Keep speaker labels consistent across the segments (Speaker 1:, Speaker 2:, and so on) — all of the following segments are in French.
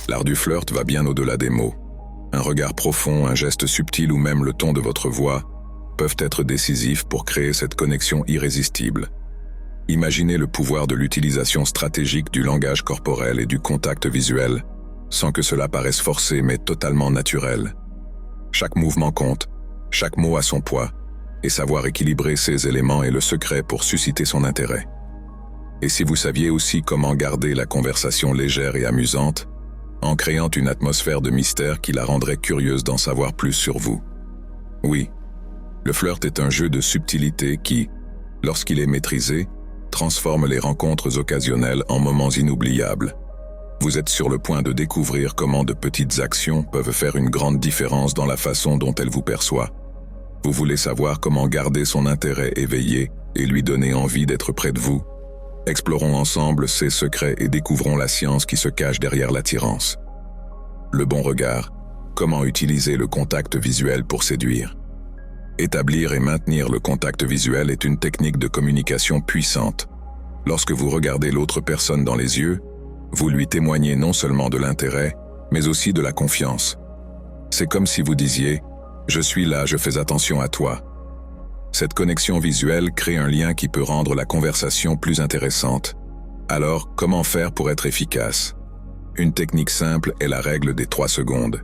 Speaker 1: L'art du flirt va bien au-delà des mots. Un regard profond, un geste subtil ou même le ton de votre voix peuvent être décisifs pour créer cette connexion irrésistible. Imaginez le pouvoir de l'utilisation stratégique du langage corporel et du contact visuel, sans que cela paraisse forcé mais totalement naturel. Chaque mouvement compte, chaque mot a son poids, et savoir équilibrer ces éléments est le secret pour susciter son intérêt. Et si vous saviez aussi comment garder la conversation légère et amusante, en créant une atmosphère de mystère qui la rendrait curieuse d'en savoir plus sur vous. Oui, le flirt est un jeu de subtilité qui, lorsqu'il est maîtrisé, transforme les rencontres occasionnelles en moments inoubliables. Vous êtes sur le point de découvrir comment de petites actions peuvent faire une grande différence dans la façon dont elle vous perçoit. Vous voulez savoir comment garder son intérêt éveillé et lui donner envie d'être près de vous? Explorons ensemble ces secrets et découvrons la science qui se cache derrière l'attirance. Le bon regard. Comment utiliser le contact visuel pour séduire? Établir et maintenir le contact visuel est une technique de communication puissante. Lorsque vous regardez l'autre personne dans les yeux, vous lui témoignez non seulement de l'intérêt, mais aussi de la confiance. C'est comme si vous disiez « Je suis là, je fais attention à toi ». Cette connexion visuelle crée un lien qui peut rendre la conversation plus intéressante. Alors, comment faire pour être efficace? Une technique simple est la règle des 3 secondes.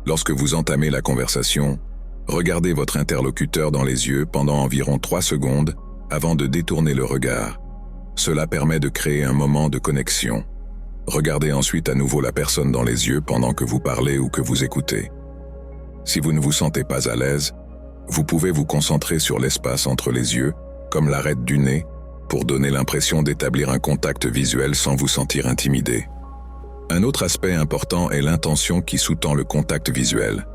Speaker 1: Lorsque vous entamez la conversation, regardez votre interlocuteur dans les yeux pendant environ 3 secondes avant de détourner le regard. Cela permet de créer un moment de connexion. Regardez ensuite à nouveau la personne dans les yeux pendant que vous parlez ou que vous écoutez. Si vous ne vous sentez pas à l'aise, vous pouvez vous concentrer sur l'espace entre les yeux, comme l'arête du nez, pour donner l'impression d'établir un contact visuel sans vous sentir intimidé. Un autre aspect important est l'intention qui sous-tend le contact visuel.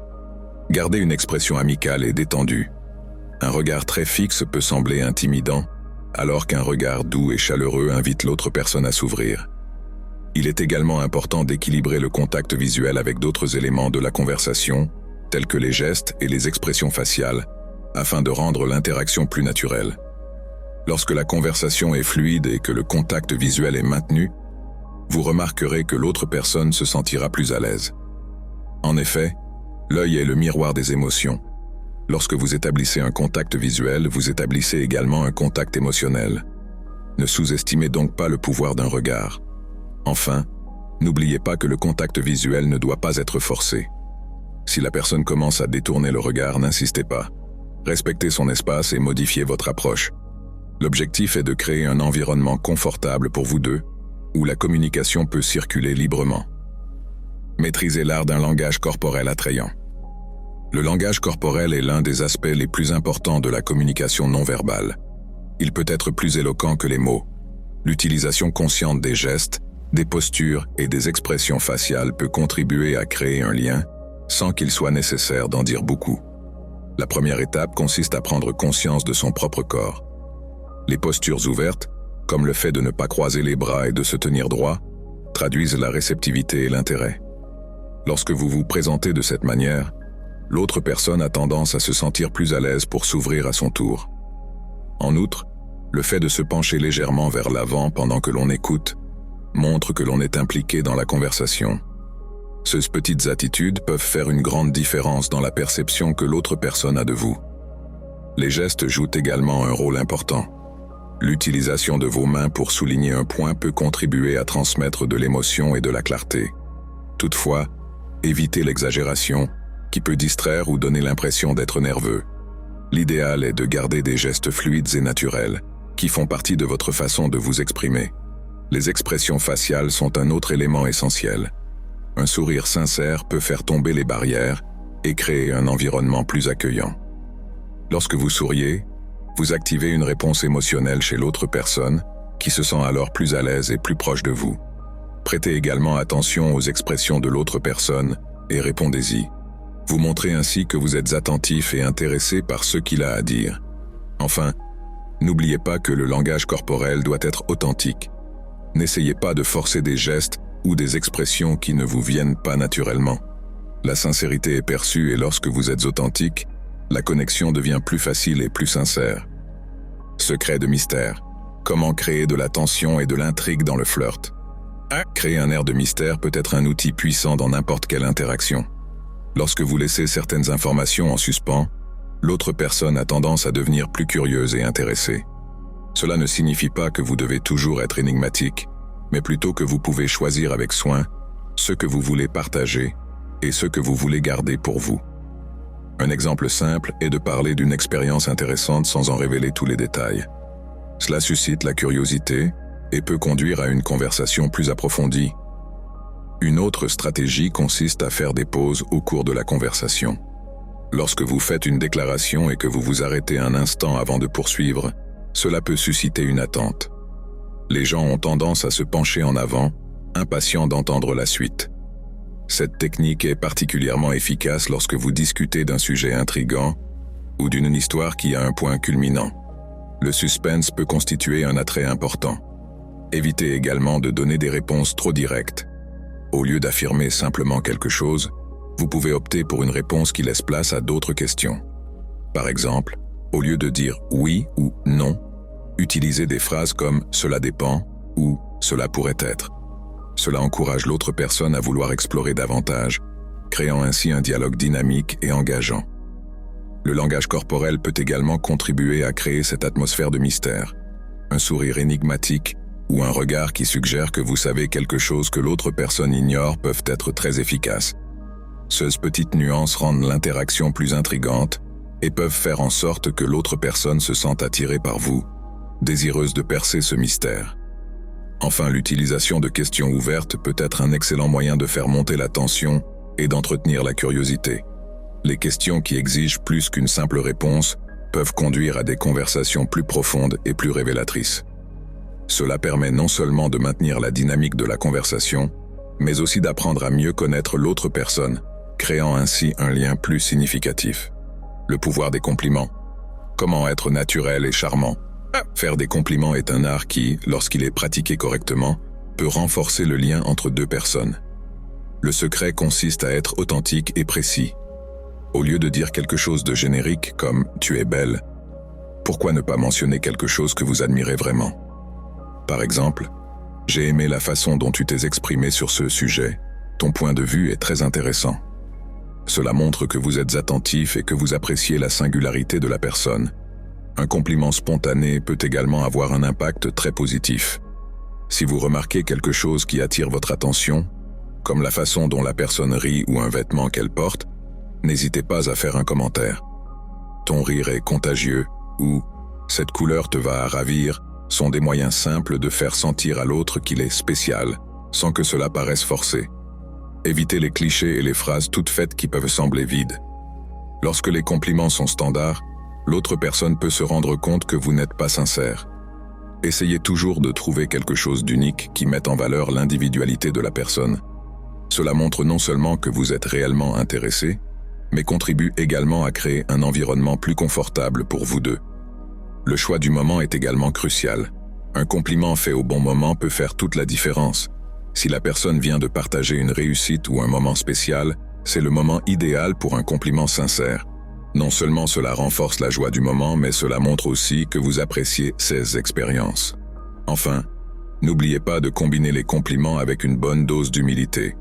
Speaker 1: Gardez une expression amicale et détendue. Un regard très fixe peut sembler intimidant, alors qu'un regard doux et chaleureux invite l'autre personne à s'ouvrir. Il est également important d'équilibrer le contact visuel avec d'autres éléments de la conversation, tels que les gestes et les expressions faciales, afin de rendre l'interaction plus naturelle. Lorsque la conversation est fluide et que le contact visuel est maintenu, vous remarquerez que l'autre personne se sentira plus à l'aise. En effet, l'œil est le miroir des émotions. Lorsque vous établissez un contact visuel, vous établissez également un contact émotionnel. Ne sous-estimez donc pas le pouvoir d'un regard. Enfin, n'oubliez pas que le contact visuel ne doit pas être forcé. Si la personne commence à détourner le regard, n'insistez pas. Respectez son espace et modifiez votre approche. L'objectif est de créer un environnement confortable pour vous deux, où la communication peut circuler librement. Maîtrisez l'art d'un langage corporel attrayant. Le langage corporel est l'un des aspects les plus importants de la communication non verbale. Il peut être plus éloquent que les mots. L'utilisation consciente des gestes, des postures et des expressions faciales peut contribuer à créer un lien, sans qu'il soit nécessaire d'en dire beaucoup. La première étape consiste à prendre conscience de son propre corps. Les postures ouvertes, comme le fait de ne pas croiser les bras et de se tenir droit, traduisent la réceptivité et l'intérêt. Lorsque vous vous présentez de cette manière, l'autre personne a tendance à se sentir plus à l'aise pour s'ouvrir à son tour. En outre, le fait de se pencher légèrement vers l'avant pendant que l'on écoute montre que l'on est impliqué dans la conversation. Ces petites attitudes peuvent faire une grande différence dans la perception que l'autre personne a de vous. Les gestes jouent également un rôle important. L'utilisation de vos mains pour souligner un point peut contribuer à transmettre de l'émotion et de la clarté. Toutefois, évitez l'exagération, qui peut distraire ou donner l'impression d'être nerveux. L'idéal est de garder des gestes fluides et naturels, qui font partie de votre façon de vous exprimer. Les expressions faciales sont un autre élément essentiel. Un sourire sincère peut faire tomber les barrières et créer un environnement plus accueillant. Lorsque vous souriez, vous activez une réponse émotionnelle chez l'autre personne, qui se sent alors plus à l'aise et plus proche de vous. Prêtez également attention aux expressions de l'autre personne et répondez-y. Vous montrez ainsi que vous êtes attentif et intéressé par ce qu'il a à dire. Enfin, n'oubliez pas que le langage corporel doit être authentique. N'essayez pas de forcer des gestes ou des expressions qui ne vous viennent pas naturellement. La sincérité est perçue et lorsque vous êtes authentique, la connexion devient plus facile et plus sincère. Secret de mystère. Comment créer de la tension et de l'intrigue dans le flirt? Créer un air de mystère peut être un outil puissant dans n'importe quelle interaction. Lorsque vous laissez certaines informations en suspens, l'autre personne a tendance à devenir plus curieuse et intéressée. Cela ne signifie pas que vous devez toujours être énigmatique, mais plutôt que vous pouvez choisir avec soin ce que vous voulez partager et ce que vous voulez garder pour vous. Un exemple simple est de parler d'une expérience intéressante sans en révéler tous les détails. Cela suscite la curiosité et peut conduire à une conversation plus approfondie. Une autre stratégie consiste à faire des pauses au cours de la conversation. Lorsque vous faites une déclaration et que vous vous arrêtez un instant avant de poursuivre, cela peut susciter une attente. Les gens ont tendance à se pencher en avant, impatients d'entendre la suite. Cette technique est particulièrement efficace lorsque vous discutez d'un sujet intrigant ou d'une histoire qui a un point culminant. Le suspense peut constituer un attrait important. Évitez également de donner des réponses trop directes. Au lieu d'affirmer simplement quelque chose, vous pouvez opter pour une réponse qui laisse place à d'autres questions. Par exemple, au lieu de dire « oui » ou « non », utilisez des phrases comme « cela dépend » ou « cela pourrait être ». Cela encourage l'autre personne à vouloir explorer davantage, créant ainsi un dialogue dynamique et engageant. Le langage corporel peut également contribuer à créer cette atmosphère de mystère. Un sourire énigmatique ou un regard qui suggère que vous savez quelque chose que l'autre personne ignore peuvent être très efficaces. Ces petites nuances rendent l'interaction plus intrigante et peuvent faire en sorte que l'autre personne se sente attirée par vous, désireuse de percer ce mystère. Enfin, l'utilisation de questions ouvertes peut être un excellent moyen de faire monter la tension et d'entretenir la curiosité. Les questions qui exigent plus qu'une simple réponse peuvent conduire à des conversations plus profondes et plus révélatrices. Cela permet non seulement de maintenir la dynamique de la conversation, mais aussi d'apprendre à mieux connaître l'autre personne, créant ainsi un lien plus significatif. Le pouvoir des compliments. Comment être naturel et charmant? Faire des compliments est un art qui, lorsqu'il est pratiqué correctement, peut renforcer le lien entre deux personnes. Le secret consiste à être authentique et précis. Au lieu de dire quelque chose de générique comme « tu es belle », pourquoi ne pas mentionner quelque chose que vous admirez vraiment? Par exemple, « j'ai aimé la façon dont tu t'es exprimé sur ce sujet, ton point de vue est très intéressant ». Cela montre que vous êtes attentif et que vous appréciez la singularité de la personne. Un compliment spontané peut également avoir un impact très positif. Si vous remarquez quelque chose qui attire votre attention, comme la façon dont la personne rit ou un vêtement qu'elle porte, n'hésitez pas à faire un commentaire. Ton rire est contagieux ou cette couleur te va à ravir sont des moyens simples de faire sentir à l'autre qu'il est spécial, sans que cela paraisse forcé. Évitez les clichés et les phrases toutes faites qui peuvent sembler vides. Lorsque les compliments sont standards, l'autre personne peut se rendre compte que vous n'êtes pas sincère. Essayez toujours de trouver quelque chose d'unique qui mette en valeur l'individualité de la personne. Cela montre non seulement que vous êtes réellement intéressé, mais contribue également à créer un environnement plus confortable pour vous deux. Le choix du moment est également crucial. Un compliment fait au bon moment peut faire toute la différence. Si la personne vient de partager une réussite ou un moment spécial, c'est le moment idéal pour un compliment sincère. Non seulement cela renforce la joie du moment, mais cela montre aussi que vous appréciez ces expériences. Enfin, n'oubliez pas de combiner les compliments avec une bonne dose d'humilité.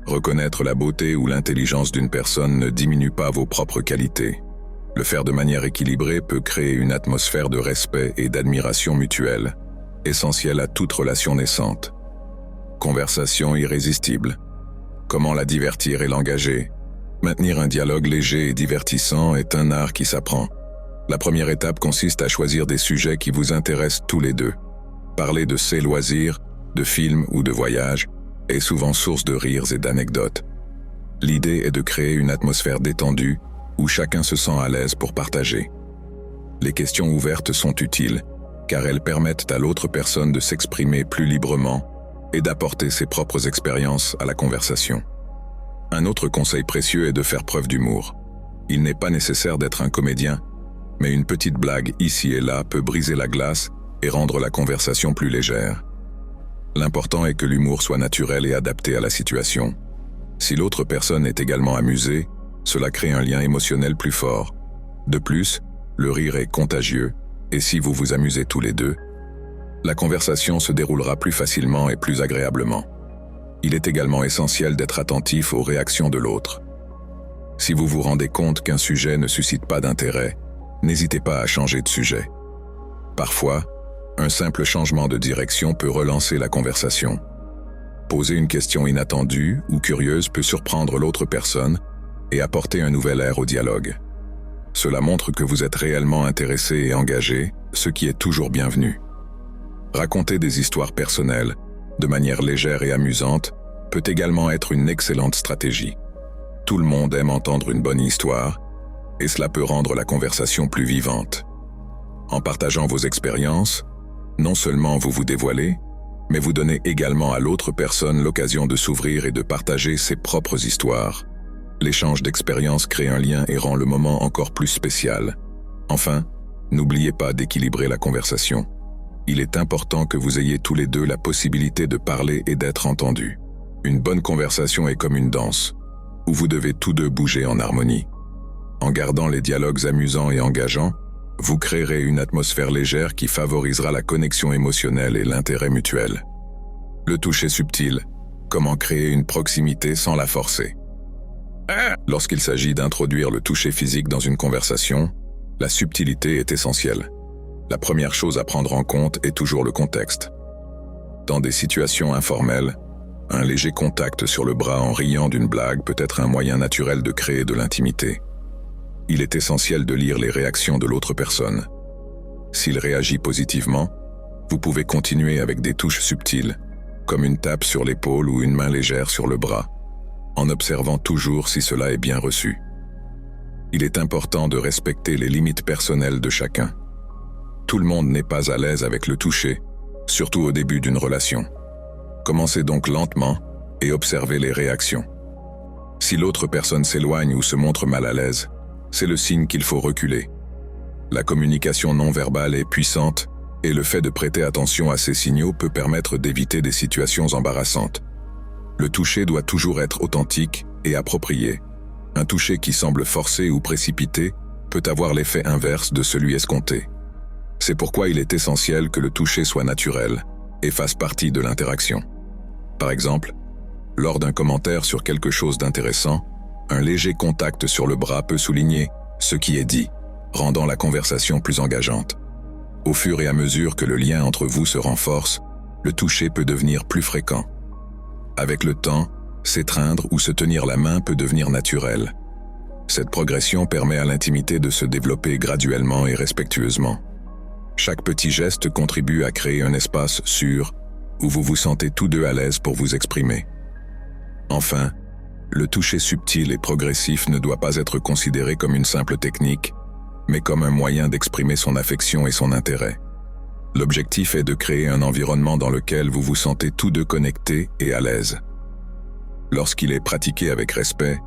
Speaker 1: Reconnaître la beauté ou l'intelligence d'une personne ne diminue pas vos propres qualités. Le faire de manière équilibrée peut créer une atmosphère de respect et d'admiration mutuelle, essentielle à toute relation naissante. Conversation irrésistible. Comment la divertir et l'engager? Maintenir un dialogue léger et divertissant est un art qui s'apprend. La première étape consiste à choisir des sujets qui vous intéressent tous les deux. Parler de ses loisirs, de films ou de voyages est souvent source de rires et d'anecdotes. L'idée est de créer une atmosphère détendue où chacun se sent à l'aise pour partager. Les questions ouvertes sont utiles, car elles permettent à l'autre personne de s'exprimer plus librement et d'apporter ses propres expériences à la conversation. Un autre conseil précieux est de faire preuve d'humour. Il n'est pas nécessaire d'être un comédien, mais une petite blague ici et là peut briser la glace et rendre la conversation plus légère. L'important est que l'humour soit naturel et adapté à la situation. Si l'autre personne est également amusée, cela crée un lien émotionnel plus fort. De plus, le rire est contagieux, et si vous vous amusez tous les deux, la conversation se déroulera plus facilement et plus agréablement. Il est également essentiel d'être attentif aux réactions de l'autre. Si vous vous rendez compte qu'un sujet ne suscite pas d'intérêt, n'hésitez pas à changer de sujet. Parfois, un simple changement de direction peut relancer la conversation. Poser une question inattendue ou curieuse peut surprendre l'autre personne et apporter un nouvel air au dialogue. Cela montre que vous êtes réellement intéressé et engagé, ce qui est toujours bienvenu. Raconter des histoires personnelles, de manière légère et amusante, peut également être une excellente stratégie. Tout le monde aime entendre une bonne histoire, et cela peut rendre la conversation plus vivante. En partageant vos expériences, non seulement vous vous dévoilez, mais vous donnez également à l'autre personne l'occasion de s'ouvrir et de partager ses propres histoires. L'échange d'expériences crée un lien et rend le moment encore plus spécial. Enfin, n'oubliez pas d'équilibrer la conversation. Il est important que vous ayez tous les deux la possibilité de parler et d'être entendus. Une bonne conversation est comme une danse, où vous devez tous deux bouger en harmonie. En gardant les dialogues amusants et engageants, vous créerez une atmosphère légère qui favorisera la connexion émotionnelle et l'intérêt mutuel. Le toucher subtil, comment créer une proximité sans la forcer. Lorsqu'il s'agit d'introduire le toucher physique dans une conversation, la subtilité est essentielle. La première chose à prendre en compte est toujours le contexte. Dans des situations informelles, un léger contact sur le bras en riant d'une blague peut être un moyen naturel de créer de l'intimité. Il est essentiel de lire les réactions de l'autre personne. S'il réagit positivement, vous pouvez continuer avec des touches subtiles, comme une tape sur l'épaule ou une main légère sur le bras, en observant toujours si cela est bien reçu. Il est important de respecter les limites personnelles de chacun. Tout le monde n'est pas à l'aise avec le toucher, surtout au début d'une relation. Commencez donc lentement et observez les réactions. Si l'autre personne s'éloigne ou se montre mal à l'aise, c'est le signe qu'il faut reculer. La communication non verbale est puissante et le fait de prêter attention à ces signaux peut permettre d'éviter des situations embarrassantes. Le toucher doit toujours être authentique et approprié. Un toucher qui semble forcé ou précipité peut avoir l'effet inverse de celui escompté. C'est pourquoi il est essentiel que le toucher soit naturel et fasse partie de l'interaction. Par exemple, lors d'un commentaire sur quelque chose d'intéressant, un léger contact sur le bras peut souligner ce qui est dit, rendant la conversation plus engageante. Au fur et à mesure que le lien entre vous se renforce, le toucher peut devenir plus fréquent. Avec le temps, s'étreindre ou se tenir la main peut devenir naturel. Cette progression permet à l'intimité de se développer graduellement et respectueusement. Chaque petit geste contribue à créer un espace sûr où vous vous sentez tous deux à l'aise pour vous exprimer. Enfin, le toucher subtil et progressif ne doit pas être considéré comme une simple technique, mais comme un moyen d'exprimer son affection et son intérêt. L'objectif est de créer un environnement dans lequel vous vous sentez tous deux connectés et à l'aise. Lorsqu'il est pratiqué avec respect,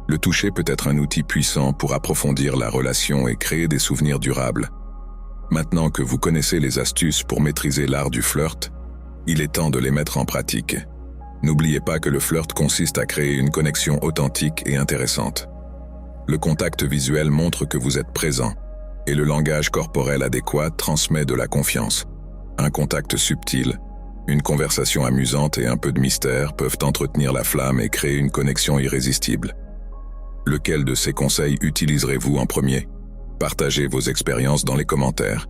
Speaker 1: le toucher peut être un outil puissant pour approfondir la relation et créer des souvenirs durables. Maintenant que vous connaissez les astuces pour maîtriser l'art du flirt, il est temps de les mettre en pratique. N'oubliez pas que le flirt consiste à créer une connexion authentique et intéressante. Le contact visuel montre que vous êtes présent, et le langage corporel adéquat transmet de la confiance. Un contact subtil, une conversation amusante et un peu de mystère peuvent entretenir la flamme et créer une connexion irrésistible. Lequel de ces conseils utiliserez-vous en premier? Partagez vos expériences dans les commentaires.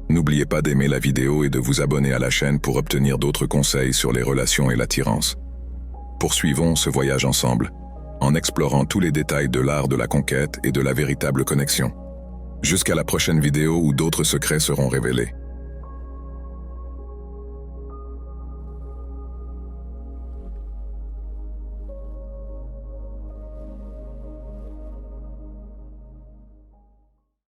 Speaker 1: N'oubliez pas d'aimer la vidéo et de vous abonner à la chaîne pour obtenir d'autres conseils sur les relations et l'attirance. Poursuivons ce voyage ensemble, en explorant tous les détails de l'art de la conquête et de la véritable connexion. Jusqu'à la prochaine vidéo où d'autres secrets seront révélés.